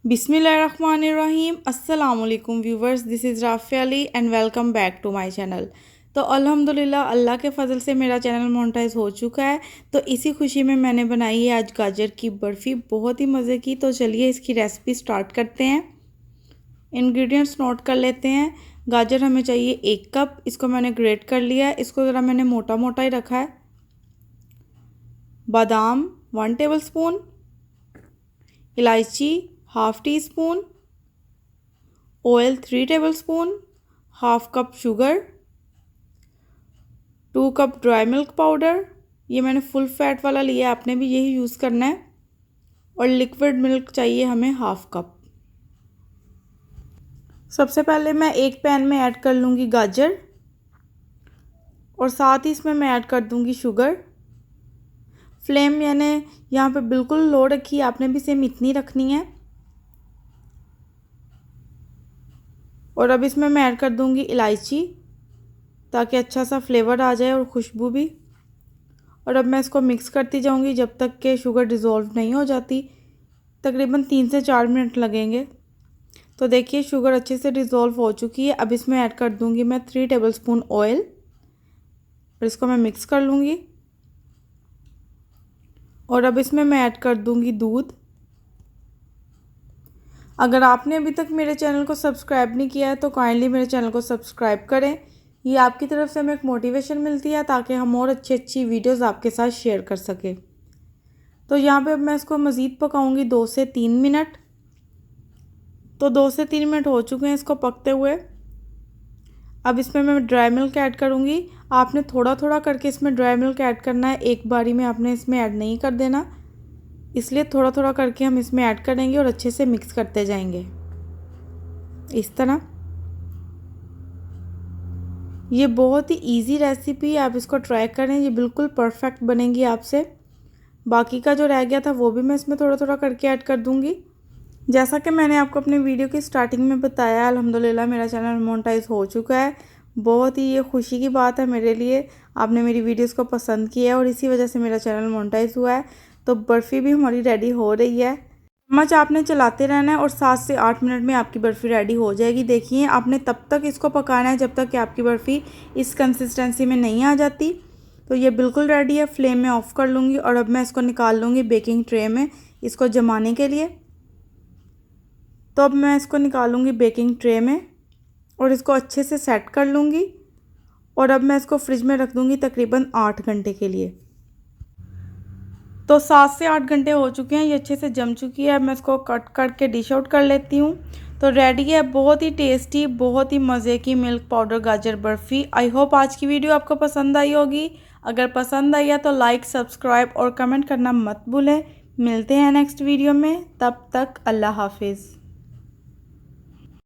बिस्मिल्लाहिर्रहमानिर्रहीम। अस्सलाम वालेकुम viewers, this is Rafia Ali and welcome back to my channel. तो अल्हम्दुलिल्लाह अल्लाह के फ़ज़ल से मेरा चैनल मोनेटाइज हो चुका है। तो इसी खुशी में मैंने बनाई है आज गाजर की बर्फ़ी, बहुत ही मज़े की। तो चलिए इसकी रेसिपी स्टार्ट करते हैं। इंग्रेडिएंट्स नोट कर लेते हैं। गाजर हमें चाहिए 1 कप, इसको मैंने ग्रेट कर लिया है, इसको ज़रा मैंने मोटा मोटा ही रखा है। बादाम 1 टेबल स्पून, इलायची half tea spoon, oil 3 table spoon, half cup sugar, 2 cup dry milk powder, ये मैंने फुल फैट वाला लिया है, आपने भी यही यूज़ करना है। और लिक्विड मिल्क चाहिए हमें हाफ़ कप। सबसे पहले मैं एक पैन में ऐड कर लूँगी गाजर और साथ ही इसमें मैं ऐड कर दूँगी शुगर। फ्लेम मैंने यहाँ पे बिल्कुल लो रखी है, आपने भी सेम इतनी रखनी है। और अब इसमें मैं ऐड कर दूँगी इलायची ताकि अच्छा सा फ्लेवर आ जाए और खुशबू भी। और अब मैं इसको मिक्स करती जाऊँगी जब तक कि शुगर डिज़ोल्व नहीं हो जाती। तकरीबन 3 से 4 मिनट लगेंगे। तो देखिए शुगर अच्छे से डिज़ोल्व हो चुकी है। अब इसमें ऐड कर दूँगी मैं 3 टेबल स्पून ऑयल और इसको मैं मिक्स कर लूँगी। और अब इसमें मैं ऐड कर दूँगी दूध। अगर आपने अभी तक मेरे चैनल को सब्सक्राइब नहीं किया है तो काइंडली मेरे चैनल को सब्सक्राइब करें। ये आपकी तरफ से हमें एक मोटिवेशन मिलती है ताकि हम और अच्छी वीडियोस आपके साथ शेयर कर सकें। तो यहाँ पे अब मैं इसको मज़ीद पकाऊंगी 2 से 3 मिनट। तो 2 से 3 मिनट हो चुके हैं इसको पकते हुए। अब इसमें मैं ड्राई मिल्क ऐड करूँगी। आपने थोड़ा थोड़ा करके इसमें ड्राई मिल्क ऐड करना है, एक बारी में आपने इसमें ऐड नहीं कर देना, इसलिए थोड़ा थोड़ा करके हम इसमें ऐड करेंगे और अच्छे से मिक्स करते जाएंगे इस तरह। ये बहुत ही इजी रेसिपी है, आप इसको ट्राई करें, ये बिल्कुल परफेक्ट बनेगी आपसे। बाकी का जो रह गया था वो भी मैं इसमें थोड़ा थोड़ा करके ऐड कर दूंगी। जैसा कि मैंने आपको अपने वीडियो की स्टार्टिंग में बताया, अल्हम्दुलिल्लाह मेरा चैनल मोनेटाइज हो चुका है। बहुत ही ये खुशी की बात है मेरे लिए, आपने मेरी वीडियोस को पसंद किया है और इसी वजह से मेरा चैनल मोनेटाइज हुआ है। तो बर्फ़ी भी हमारी रेडी हो रही है। चम्मच आपने चलाते रहना है और 7 से 8 मिनट में आपकी बर्फ़ी रेडी हो जाएगी। देखिए आपने तब तक इसको पकाना है जब तक कि आपकी बर्फ़ी इस कंसिस्टेंसी में नहीं आ जाती। तो ये बिल्कुल रेडी है। फ्लेम में ऑफ़ कर लूँगी और अब मैं इसको निकाल लूँगी बेकिंग ट्रे में इसको जमाने के लिए। तो अब मैं इसको निकालूँगी बेकिंग ट्रे में और इसको अच्छे से सेट कर लूँगी। और अब मैं इसको फ्रिज में रख दूँगी तकरीबन 8 घंटे के लिए। तो 7 से 8 घंटे हो चुके हैं, ये अच्छे से जम चुकी है। अब मैं इसको कट करके डिश आउट कर लेती हूँ। तो रेडी है बहुत ही टेस्टी, बहुत ही मज़े की मिल्क पाउडर गाजर बर्फ़ी। आई होप आज की वीडियो आपको पसंद आई होगी। अगर पसंद आई है तो लाइक, सब्सक्राइब और कमेंट करना मत भूलें। मिलते हैं नेक्स्ट वीडियो में, तब तक अल्लाह हाफिज़।